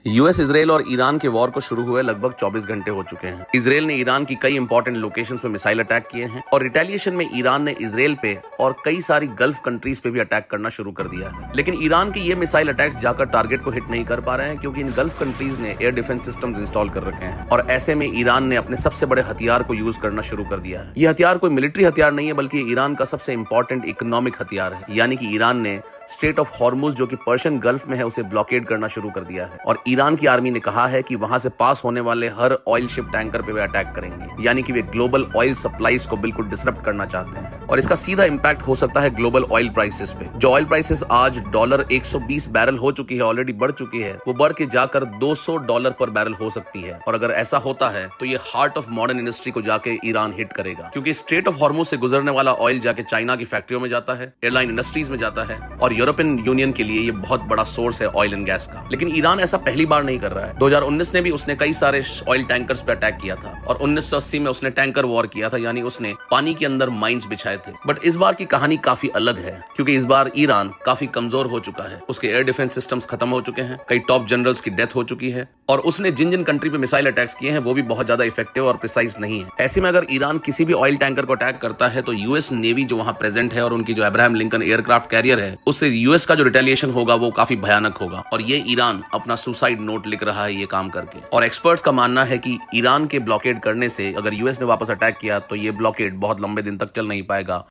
US, Israel और Iran के war को शुरू हुए लगभग 24 घंटे हो चुके हैं। इजराइल ने ईरान की कई इंपॉर्टेंट लोकेशंस पे मिसाइल अटैक किए हैं और रिटेलिएशन में ईरान ने इजराइल पे और कई सारी गल्फ कंट्रीज पे भी अटैक करना शुरू कर दिया है। लेकिन ईरान के ये मिसाइल अटैक्स जाकर टारगेट को हिट नहीं कर पा रहे हैं क्योंकि इन गल्फ कंट्रीज ने एयर डिफेंस सिस्टम्स इंस्टॉल कर रखे हैं और ऐसे में ईरान ने अपने सबसे बड़े हथियार को यूज करना शुरू कर दिया है। ये हथियार कोई मिलिट्री हथियार नहीं है बल्कि ईरान का सबसे इंपॉर्टेंट इकोनॉमिक हथियार है, यानी कि ईरान ने स्टेट ऑफ हॉर्मुज जो कि पर्शियन गल्फ में है उसे ब्लॉकेड करना शुरू कर दिया है और ईरान की आर्मी ने कहा है कि वहां से पास होने वाले हर ऑयल शिप टैंकर पे वे अटैक करेंगे, यानी कि वे ग्लोबल ऑयल सप्लाईज को बिल्कुल डिसरप्ट करना चाहते हैं और इसका सीधा इंपैक्ट हो सकता है ग्लोबल ऑयल प्राइसेस पे। जो ऑयल प्राइसेस आज डॉलर 120 बैरल हो चुकी है, ऑलरेडी बढ़ चुकी है, वो बढ़ के जाकर $200 पर बैरल हो सकती है और अगर ऐसा होता है तो ये हार्ट ऑफ मॉडर्न इंडस्ट्री को जाके ईरान हिट करेगा क्योंकि स्ट्रेट ऑफ हॉर्मुज से गुजरने वाला ऑयल जाके चाइना की फैक्ट्रियों में जाता है, एयरलाइन इंडस्ट्रीज में जाता है और यूरोपियन यूनियन के लिए ये बहुत बड़ा सोर्स है ऑयल एंड गैस का। लेकिन ईरान ऐसा पहली बार नहीं कर रहा है। 2019 में भी उसने कई सारे ऑयल टैंकर्स पे अटैक किया था और 1980 में उसने टैंकर वॉर किया था, यानी उसने पानी के अंदर माइंस बिछाए थे। बट इस बार की कहानी काफी अलग है क्योंकि इस बार ईरान काफी कमजोर हो चुका है, उसके एयर डिफेंस सिस्टम्स खत्म हो चुके हैं, कई टॉप जनरल्स की डेथ हो चुकी है और उसने जिन जिन कंट्री पे मिसाइल अटैक्स किए हैं वो भी बहुत ज्यादा इफेक्टिव और प्रिसाइज नहीं है। ऐसे में अगर ईरान किसी भी ऑयल टैंकर को अटैक करता है तो यूएस नेवी जो वहां प्रेजेंट है और उनकी जो अब्राहम लिंकन एयरक्राफ्ट कैरियर है उससे यूएस का जो रिटेलिएशन होगा वो काफी भयानक होगा और ये ईरान अपना सुसाइड नोट लिख रहा है ये काम करके। और एक्सपर्ट्स का मानना है कि ईरान के ब्लॉकेड करने से अगर यूएस ने वापस अटैक किया तो ये ब्लॉकेड बहुत लंबे दिन तक चल नहीं पाएगा